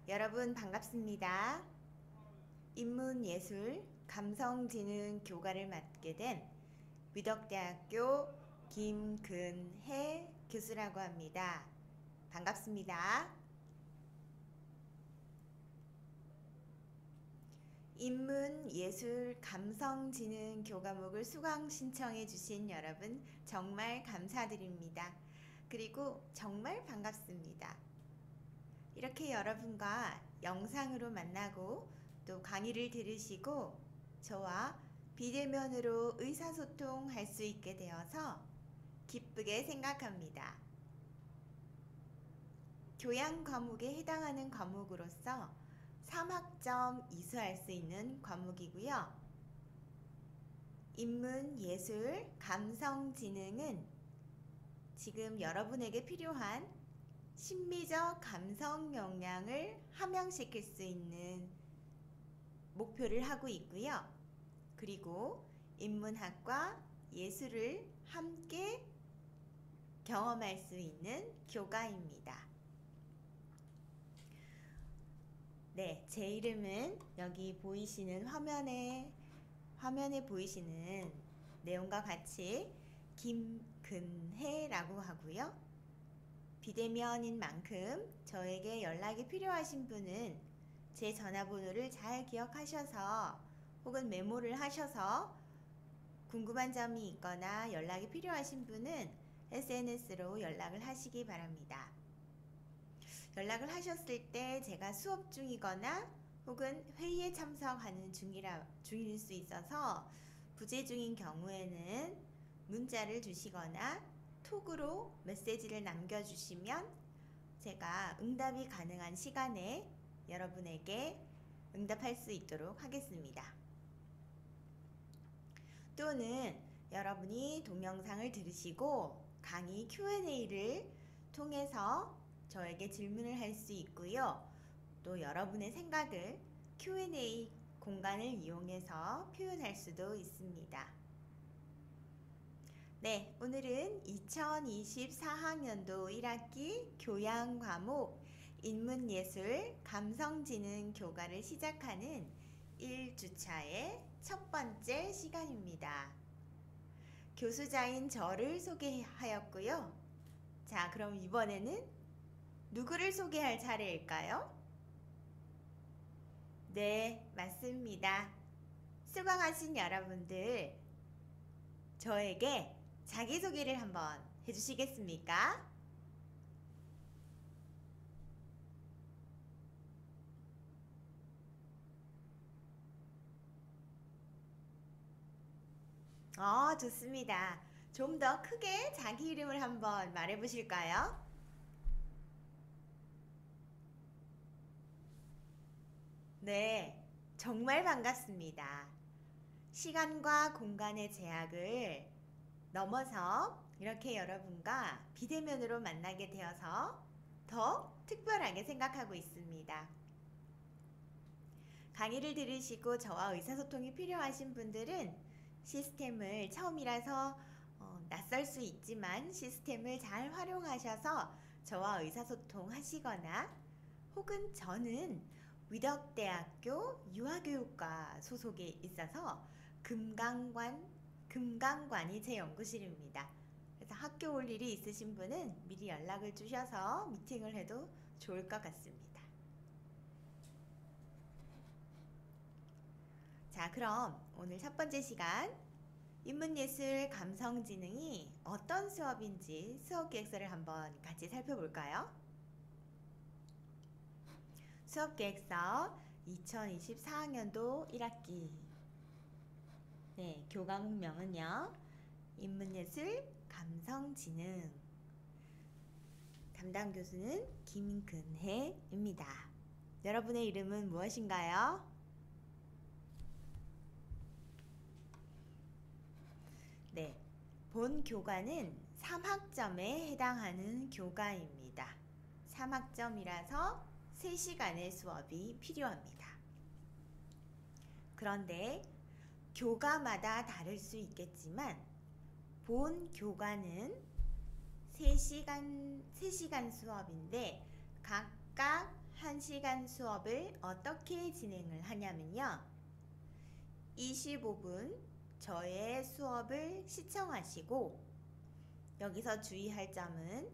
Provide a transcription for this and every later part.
여러분 반갑습니다. 인문예술 감성지능 교과를 맡게 된 위덕대학교 김근혜 교수라고 합니다. 반갑습니다. 인문예술 감성지능 교과목을 수강 신청해 주신 여러분 정말 감사드립니다. 그리고 정말 반갑습니다. 이렇게 여러분과 영상으로 만나고 또 강의를 들으시고 저와 비대면으로 의사소통할 수 있게 되어서 기쁘게 생각합니다. 교양 과목에 해당하는 과목으로서 3학점 이수할 수 있는 과목이고요. 인문예술 감성지능은 지금 여러분에게 필요한 심미적 감성 역량을 함양시킬 수 있는 목표를 하고 있고요. 그리고 인문학과 예술을 함께 경험할 수 있는 교과입니다. 네, 제 이름은 여기 보이시는 화면에 보이시는 내용과 같이 김근혜라고 하고요. 비대면인 만큼 저에게 연락이 필요하신 분은 제 전화번호를 잘 기억하셔서 혹은 메모를 하셔서 궁금한 점이 있거나 연락이 필요하신 분은 SNS로 연락을 하시기 바랍니다. 연락을 하셨을 때 제가 수업 중이거나 혹은 회의에 참석하는 중일 수 있어서 부재 중인 경우에는 문자를 주시거나 톡으로 메시지를 남겨주시면 제가 응답이 가능한 시간에 여러분에게 응답할 수 있도록 하겠습니다. 또는 여러분이 동영상을 들으시고 강의 Q&A를 통해서 저에게 질문을 할 수 있고요. 또 여러분의 생각을 Q&A 공간을 이용해서 표현할 수도 있습니다. 네, 오늘은 2024학년도 1학기 교양 과목 인문예술 감성지능 교과를 시작하는 1주차의 첫 번째 시간입니다. 교수자인 저를 소개하였고요. 자, 그럼 이번에는 누구를 소개할 차례일까요? 네, 맞습니다. 수강하신 여러분들, 저에게 자기소개를 한번 해주시겠습니까? 좋습니다. 좀 더 크게 자기 이름을 한번 말해 보실까요? 네, 정말 반갑습니다. 시간과 공간의 제약을 넘어서 이렇게 여러분과 비대면으로 만나게 되어서 더 특별하게 생각하고 있습니다. 강의를 들으시고 저와 의사소통이 필요하신 분들은 시스템을 처음이라서 낯설 수 있지만 시스템을 잘 활용하셔서 저와 의사소통 하시거나 혹은 저는 위덕대학교 유아교육과 소속에 있어서 금강관이 제 연구실입니다. 그래서 학교 올 일이 있으신 분은 미리 연락을 주셔서 미팅을 해도 좋을 것 같습니다. 자, 그럼 오늘 첫 번째 시간 인문예술 감성지능이 어떤 수업인지 수업계획서를 한번 같이 살펴볼까요? 수업계획서 2024학년도 1학기 네, 교과목명은요. 인문예술 감성지능 담당 교수는 김근혜입니다. 여러분의 이름은 무엇인가요? 네, 본 교과는 3학점에 해당하는 교과입니다. 3학점이라서 3시간의 수업이 필요합니다. 그런데 교과마다 다를 수 있겠지만 본 교과는 3시간 수업인데 각각 1시간 수업을 어떻게 진행을 하냐면요. 25분 저의 수업을 시청하시고 여기서 주의할 점은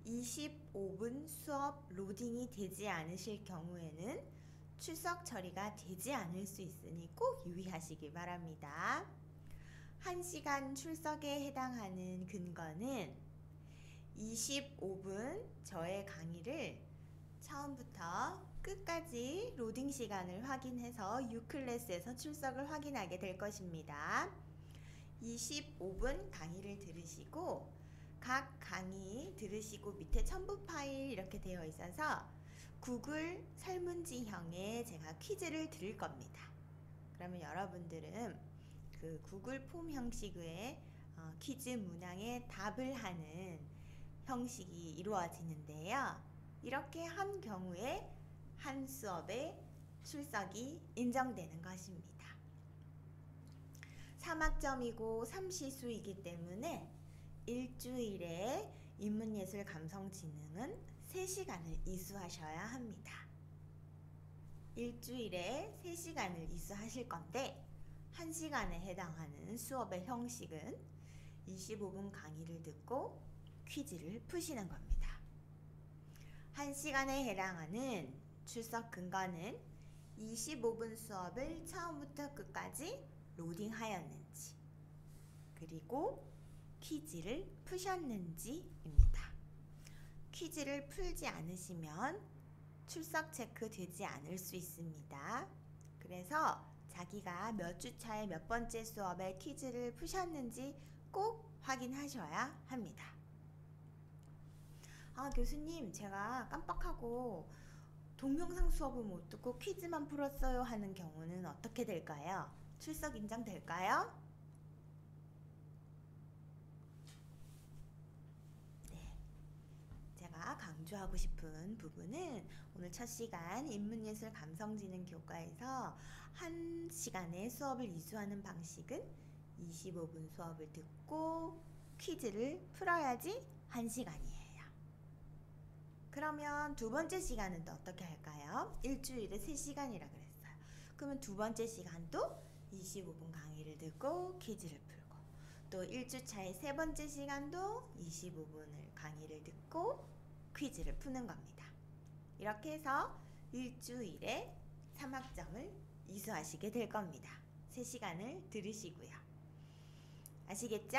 25분 수업 로딩이 되지 않으실 경우에는 출석 처리가 되지 않을 수 있으니 꼭 유의하시기 바랍니다. 1시간 출석에 해당하는 근거는 25분 저의 강의를 처음부터 끝까지 로딩 시간을 확인해서 U클래스에서 출석을 확인하게 될 것입니다. 25분 강의를 들으시고 각 강의 들으시고 밑에 첨부 파일 이렇게 되어 있어서 구글 설문지형에 제가 퀴즈를 드릴 겁니다. 그러면 여러분들은 그 구글 폼 형식의 퀴즈 문항에 답을 하는 형식이 이루어지는데요. 이렇게 한 경우에 한 수업에 출석이 인정되는 것입니다. 3학점이고 3시수이기 때문에 일주일에 인문예술 감성지능은 3시간을 이수하셔야 합니다. 일주일에 3시간을 이수하실 건데 1시간에 해당하는 수업의 형식은 25분 강의를 듣고 퀴즈를 푸시는 겁니다. 1시간에 해당하는 출석 근거는 25분 수업을 처음부터 끝까지 로딩하였는지 그리고 퀴즈를 푸셨는지입니다. 퀴즈를 풀지 않으시면 출석 체크 되지 않을 수 있습니다. 그래서 자기가 몇 주차에 몇 번째 수업에 퀴즈를 푸셨는지 꼭 확인하셔야 합니다. 교수님, 제가 깜빡하고 동영상 수업을 못 듣고 퀴즈만 풀었어요 하는 경우는 어떻게 될까요? 출석 인정될까요? 네, 제가 강조하고 싶은 부분은 오늘 첫 시간 인문예술 감성지능 교과에서 1시간의 수업을 이수하는 방식은 25분 수업을 듣고 퀴즈를 풀어야지 1시간이에요. 그러면 두 번째 시간은 또 어떻게 할까요? 일주일에 3시간이라 그랬어요. 그러면 두 번째 시간도 25분 강의를 듣고 퀴즈를 풀고 또 1주차의 세 번째 시간도 25분을 강의를 듣고 퀴즈를 푸는 겁니다. 이렇게 해서 일주일에 3학점을 이수하시게 될 겁니다. 3시간을 들으시고요. 아시겠죠?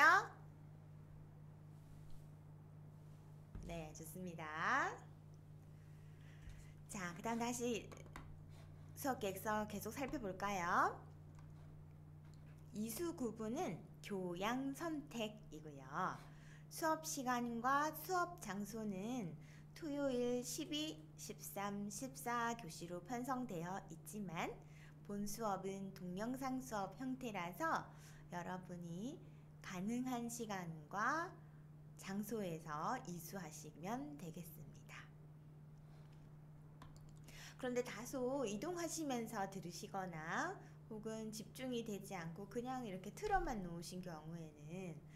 네, 좋습니다. 자, 그 다음 다시 수업 계획서 계속 살펴볼까요? 이수 구분은 교양 선택이고요. 수업 시간과 수업 장소는 토요일 12, 13, 14 교시로 편성되어 있지만 본 수업은 동영상 수업 형태라서 여러분이 가능한 시간과 장소에서 이수하시면 되겠습니다. 그런데 다소 이동하시면서 들으시거나 혹은 집중이 되지 않고 그냥 이렇게 틀어만 놓으신 경우에는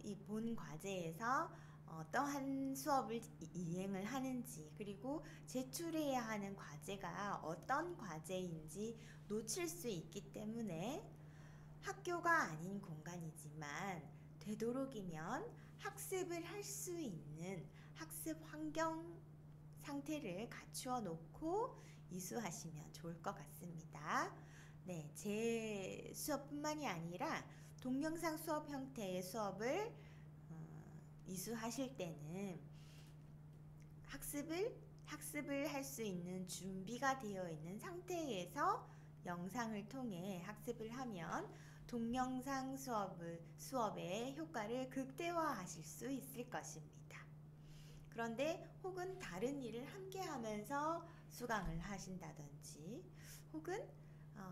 이 본 과제에서 어떠한 수업을 이행을 하는지 그리고 제출해야 하는 과제가 어떤 과제인지 놓칠 수 있기 때문에 학교가 아닌 공간이지만 되도록이면 학습을 할 수 있는 학습 환경 상태를 갖추어 놓고 이수하시면 좋을 것 같습니다. 네, 제 수업뿐만이 아니라 동영상 수업 형태의 수업을 이수하실 때는 학습을 할 수 있는 준비가 되어 있는 상태에서 영상을 통해 학습을 하면 동영상 수업의 효과를 극대화하실 수 있을 것입니다. 그런데 혹은 다른 일을 함께 하면서 수강을 하신다든지 혹은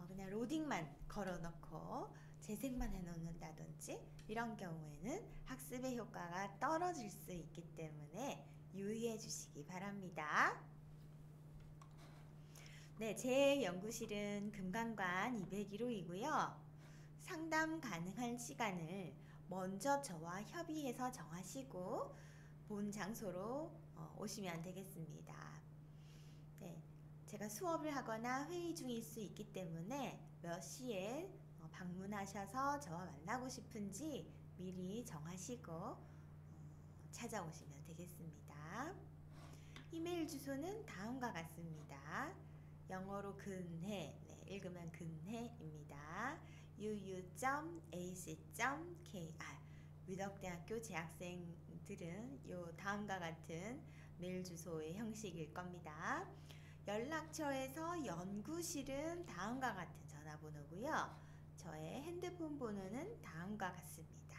그냥 로딩만 걸어놓고 재생만 해놓는다든지 이런 경우에는 학습의 효과가 떨어질 수 있기 때문에 유의해 주시기 바랍니다. 네, 제 연구실은 금강관 201호이고요. 상담 가능한 시간을 먼저 저와 협의해서 정하시고 본 장소로 오시면 되겠습니다. 제가 수업을 하거나 회의 중일 수 있기 때문에 몇 시에 방문하셔서 저와 만나고 싶은지 미리 정하시고 찾아오시면 되겠습니다. 이메일 주소는 다음과 같습니다. 영어로 근해, 네, 읽으면 근해입니다. uu.ac.kr 위덕대학교 재학생들은 요 다음과 같은 메일 주소의 형식일 겁니다. 연락처에서 연구실은 다음과 같은 전화번호고요. 저의 핸드폰 번호는 다음과 같습니다.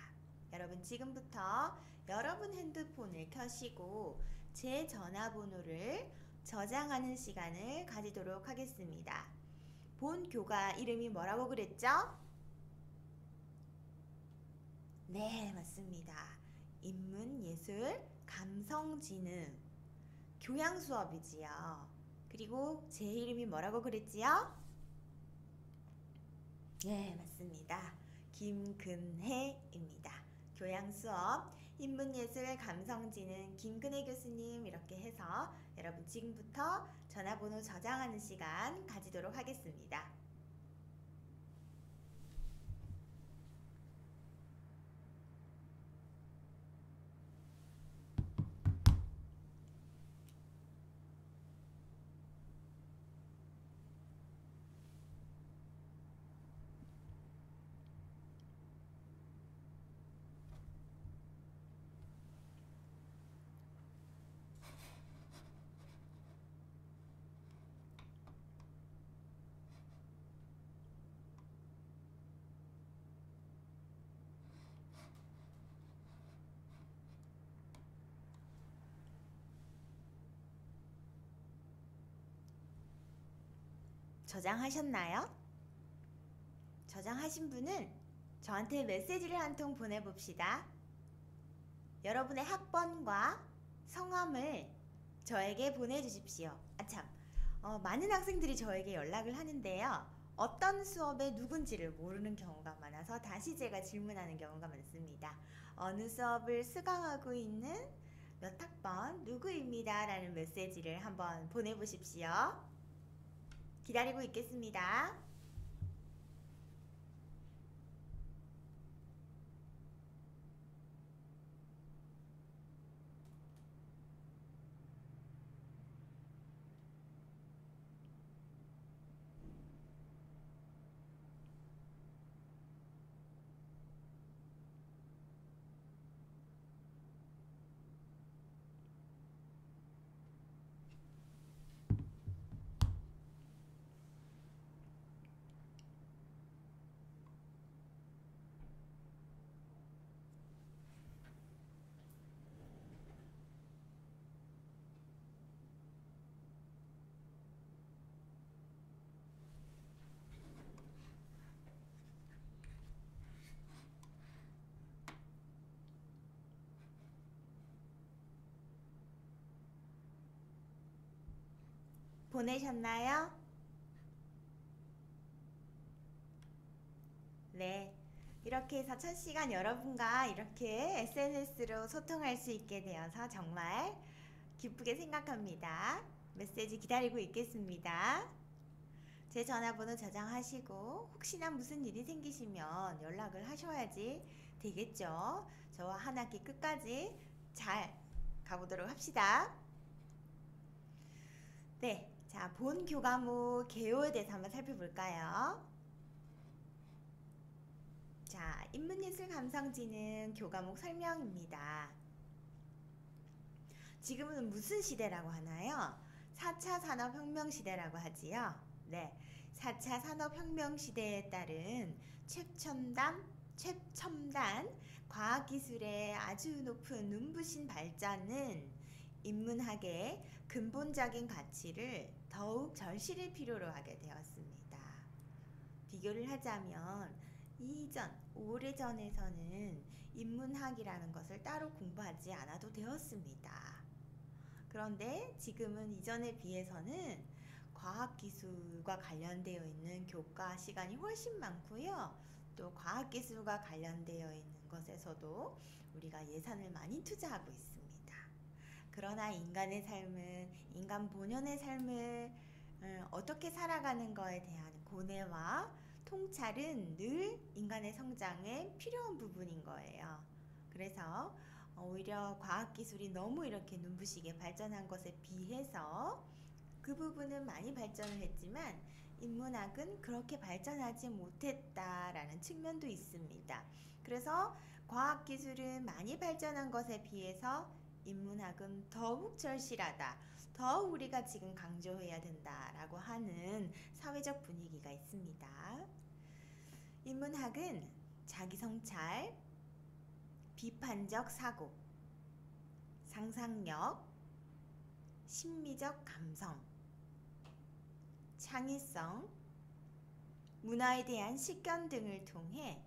여러분 지금부터 여러분 핸드폰을 켜시고 제 전화번호를 저장하는 시간을 가지도록 하겠습니다. 본 교과 이름이 뭐라고 그랬죠? 네, 맞습니다. 인문예술, 감성지능, 교양 수업이지요. 그리고 제 이름이 뭐라고 그랬지요? 네, 맞습니다. 김근혜입니다. 교양 수업, 인문예술, 감성지능 김근혜 교수님 이렇게 해서 여러분 지금부터 전화번호 저장하는 시간 가지도록 하겠습니다. 저장하셨나요? 저장하신 분은 저한테 메시지를 한 통 보내봅시다. 여러분의 학번과 성함을 저에게 보내주십시오. 아참, 많은 학생들이 저에게 연락을 하는데요. 어떤 수업에 누군지를 모르는 경우가 많아서 다시 제가 질문하는 경우가 많습니다. 어느 수업을 수강하고 있는 몇 학번 누구입니다 라는 메시지를 한번 보내보십시오. 기다리고 있겠습니다. 보내셨나요? 네. 이렇게 해서 첫 시간 여러분과 이렇게 SNS로 소통할 수 있게 되어서 정말 기쁘게 생각합니다. 메시지 기다리고 있겠습니다. 제 전화번호 저장하시고 혹시나 무슨 일이 생기시면 연락을 하셔야지 되겠죠. 저와 한 학기 끝까지 잘 가보도록 합시다. 네, 자, 본 교과목 개요에 대해서 한번 살펴볼까요? 자, 인문예술 감성지능 교과목 설명입니다. 지금은 무슨 시대라고 하나요? 4차 산업혁명 시대라고 하지요. 네, 4차 산업혁명 시대에 따른 최첨단 과학기술의 아주 높은 눈부신 발전은 인문학의 근본적인 가치를 더욱 절실히 필요로 하게 되었습니다. 비교를 하자면 오래전에서는 인문학이라는 것을 따로 공부하지 않아도 되었습니다. 그런데 지금은 이전에 비해서는 과학기술과 관련되어 있는 교과 시간이 훨씬 많고요. 또 과학기술과 관련되어 있는 것에서도 우리가 예산을 많이 투자하고 있습니다. 그러나 인간의 삶은, 인간 본연의 삶을 어떻게 살아가는 거에 대한 고뇌와 통찰은 늘 인간의 성장에 필요한 부분인 거예요. 그래서 오히려 과학기술이 너무 이렇게 눈부시게 발전한 것에 비해서 그 부분은 많이 발전을 했지만 인문학은 그렇게 발전하지 못했다라는 측면도 있습니다. 그래서 과학기술은 많이 발전한 것에 비해서 인문학은 더욱 절실하다. 더욱 우리가 지금 강조해야 된다라고 하는 사회적 분위기가 있습니다. 인문학은 자기 성찰, 비판적 사고, 상상력, 심미적 감성, 창의성, 문화에 대한 식견 등을 통해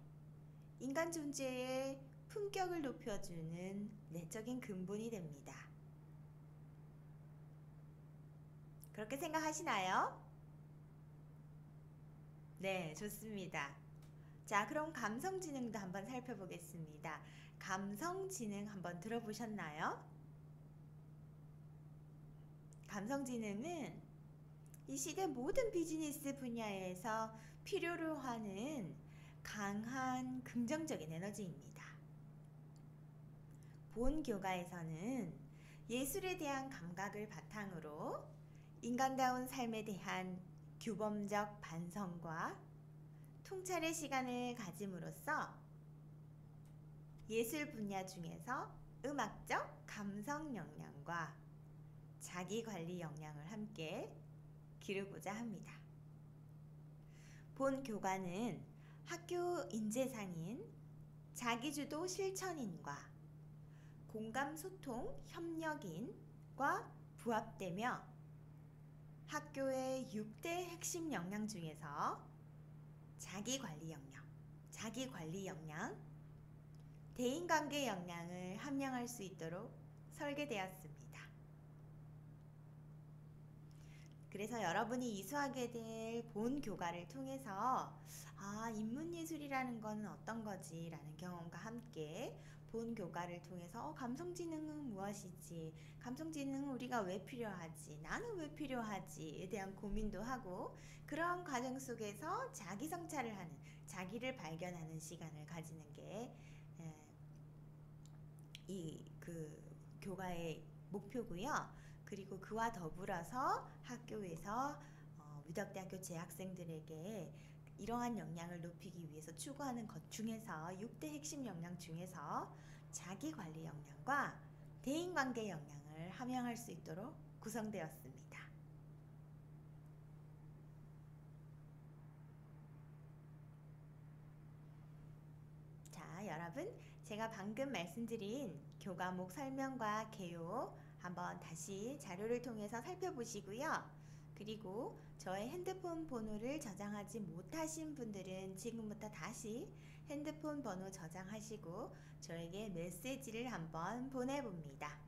인간 존재의 품격을 높여주는 내적인 근본이 됩니다. 그렇게 생각하시나요? 네, 좋습니다. 자, 그럼 감성지능도 한번 살펴보겠습니다. 감성지능 한번 들어보셨나요? 감성지능은 이 시대 모든 비즈니스 분야에서 필요로 하는 강한 긍정적인 에너지입니다. 본 교과에서는 예술에 대한 감각을 바탕으로 인간다운 삶에 대한 규범적 반성과 통찰의 시간을 가짐으로써 예술 분야 중에서 음악적 감성 역량과 자기관리 역량을 함께 기르고자 합니다. 본 교과는 학교 인재상인 자기주도 실천인과 공감소통 협력인과 부합되며 학교의 6대 핵심 역량 중에서 자기관리 역량, 대인관계 역량을 함양할 수 있도록 설계되었습니다. 그래서 여러분이 이수하게 될 본 교과를 통해서 인문예술이라는 것은 어떤 거지? 라는 경험과 함께 본 교과를 통해서 감성지능은 무엇이지? 감성지능은 우리가 왜 필요하지? 나는 왜 필요하지?에 대한 고민도 하고 그런 과정 속에서 자기 성찰을 하는, 자기를 발견하는 시간을 가지는 게 그 교과의 목표고요. 그리고 그와 더불어서 학교에서 위덕대학교 재학생들에게 이러한 역량을 높이기 위해서 추구하는 것 중에서 6대 핵심 역량 중에서 자기관리 역량과 대인관계 역량을 함양할 수 있도록 구성되었습니다. 자, 여러분, 제가 방금 말씀드린 교과목 설명과 개요 한번 다시 자료를 통해서 살펴보시고요. 그리고 저의 핸드폰 번호를 저장하지 못하신 분들은 지금부터 다시 핸드폰 번호 저장하시고 저에게 메시지를 한번 보내봅니다.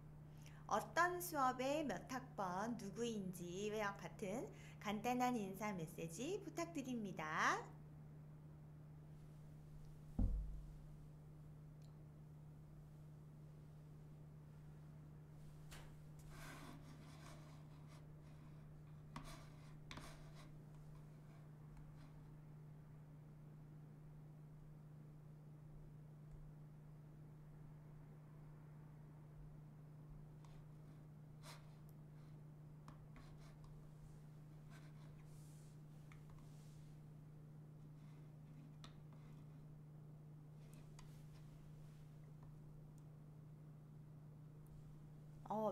어떤 수업의 몇 학번 누구인지와 같은 간단한 인사 메시지 부탁드립니다.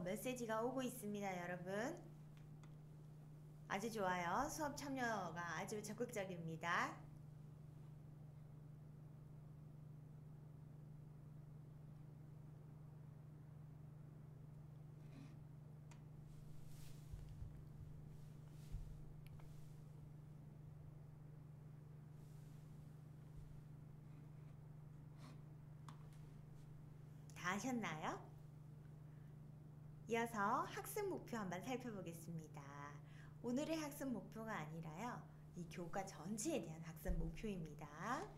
메시지가 오고 있습니다, 여러분. 아주 좋아요. 수업 참여가 아주 적극적입니다. 다 하셨나요? 이어서 학습 목표 한번 살펴보겠습니다. 오늘의 학습 목표가 아니라요, 이 교과 전체에 대한 학습 목표입니다.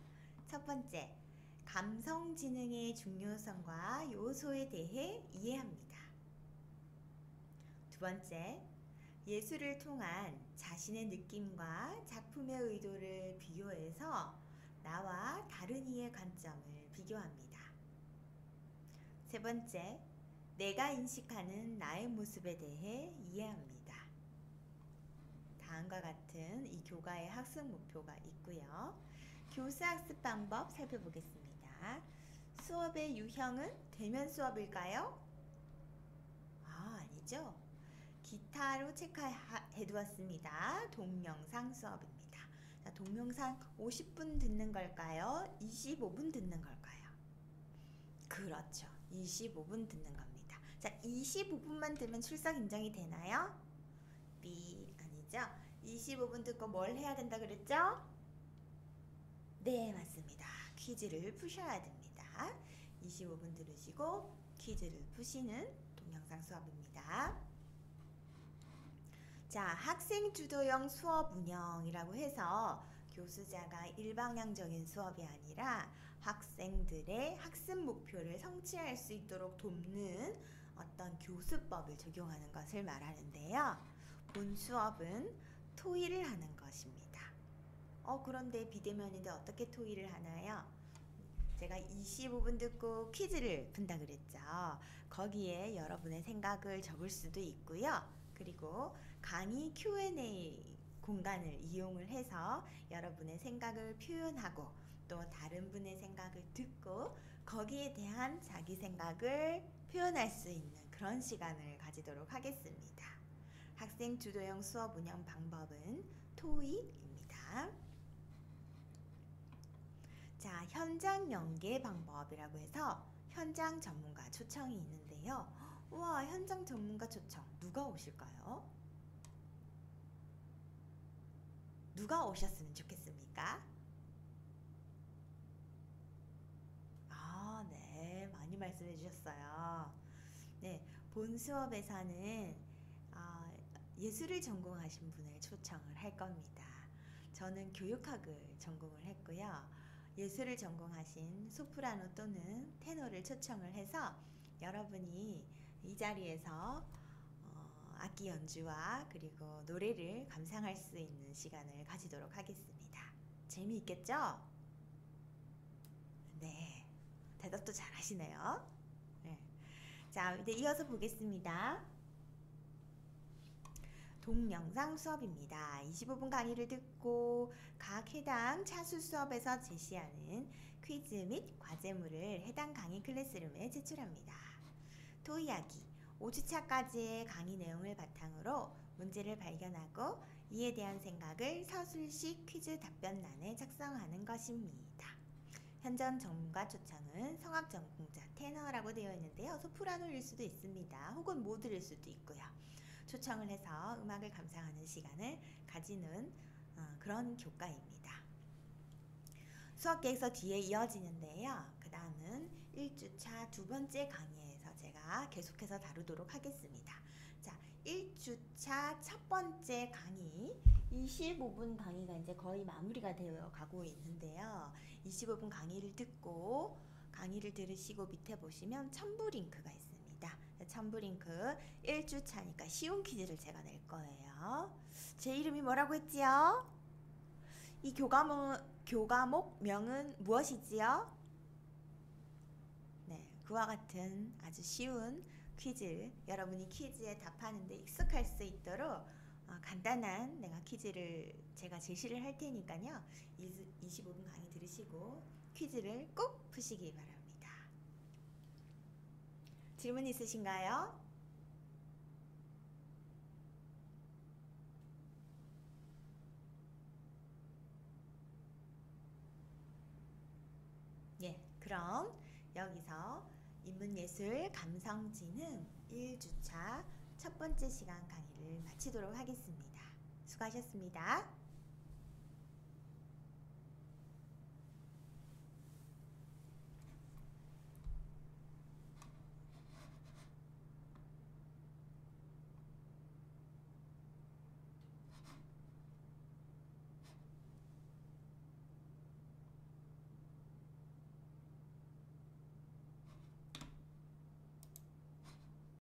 첫 번째, 감성지능의 중요성과 요소에 대해 이해합니다. 두 번째, 예술을 통한 자신의 느낌과 작품의 의도를 비교해서 나와 다른 이의 관점을 비교합니다. 세 번째, 내가 인식하는 나의 모습에 대해 이해합니다. 다음과 같은 이 교과의 학습 목표가 있고요. 교수 학습 방법 살펴보겠습니다. 수업의 유형은 대면 수업일까요? 아니죠. 기타로 체크해 두었습니다. 동영상 수업입니다. 자, 동영상 50분 듣는 걸까요? 25분 듣는 걸까요? 그렇죠. 25분 듣는 겁니다. 자, 25분만 들으면 출석 인정이 되나요? B 아니죠. 25분 듣고 뭘 해야 된다 그랬죠? 네, 맞습니다. 퀴즈를 푸셔야 됩니다. 25분 들으시고 퀴즈를 푸시는 동영상 수업입니다. 자, 학생 주도형 수업 운영이라고 해서 교수자가 일방향적인 수업이 아니라 학생들의 학습 목표를 성취할 수 있도록 돕는 어떤 교수법을 적용하는 것을 말하는데요. 본 수업은 토의를 하는 것입니다. 그런데 비대면인데 어떻게 토의를 하나요? 제가 25분 듣고 퀴즈를 푼다 그랬죠. 거기에 여러분의 생각을 적을 수도 있고요. 그리고 강의 Q&A 공간을 이용을 해서 여러분의 생각을 표현하고 또 다른 분의 생각을 듣고 거기에 대한 자기 생각을 표현할 수 있는 그런 시간을 가지도록 하겠습니다. 학생 주도형 수업 운영 방법은 토의입니다. 자, 현장 연계 방법이라고 해서 현장 전문가 초청이 있는데요. 우와, 현장 전문가 초청 누가 오실까요? 누가 오셨으면 좋겠습니까? 네, 많이 말씀해 주셨어요. 네, 본 수업에서는 예술을 전공하신 분을 초청을 할 겁니다. 저는 교육학을 전공을 했고요. 예술을 전공하신 소프라노 또는 테너를 초청을 해서 여러분이 이 자리에서 악기 연주와 그리고 노래를 감상할 수 있는 시간을 가지도록 하겠습니다. 재미있겠죠? 네, 대답도 잘 하시네요. 네. 자, 이제 이어서 보겠습니다. 동영상 수업입니다. 25분 강의를 듣고 각 해당 차수 수업에서 제시하는 퀴즈 및 과제물을 해당 강의 클래스룸에 제출합니다. 토의하기 5주차까지의 강의 내용을 바탕으로 문제를 발견하고 이에 대한 생각을 서술식 퀴즈 답변란에 작성하는 것입니다. 현장 전문가 초청은 성악 전공자 테너라고 되어 있는데요. 소프라노일 수도 있습니다. 혹은 모드일 수도 있고요. 초청을 해서 음악을 감상하는 시간을 가지는 그런 교과입니다. 수업 계획서 뒤에 이어지는데요. 그 다음은 1주차 두 번째 강의에서 제가 계속해서 다루도록 하겠습니다. 자, 1주차 첫 번째 강의 25분 강의가 이제 거의 마무리가 되어 가고 있는데요. 25분 강의를 듣고 강의를 들으시고 밑에 보시면 첨부 링크가 있습니다. 첨부 링크 1주차니까 쉬운 퀴즈를 제가 낼 거예요. 제 이름이 뭐라고 했지요? 이 교과목명은 무엇이지요? 네, 그와 같은 아주 쉬운 퀴즈, 여러분이 퀴즈에 답하는데 익숙할 수 있도록 간단한 내가 퀴즈를 제가 제시를 할 테니까요. 25분 강의 들으시고 퀴즈를 꼭 푸시기 바랍니다. 질문 있으신가요? 예, 그럼 여기서 인문예술 감성지능 1주차 첫 번째 시간 강의를 마치도록 하겠습니다. 수고하셨습니다.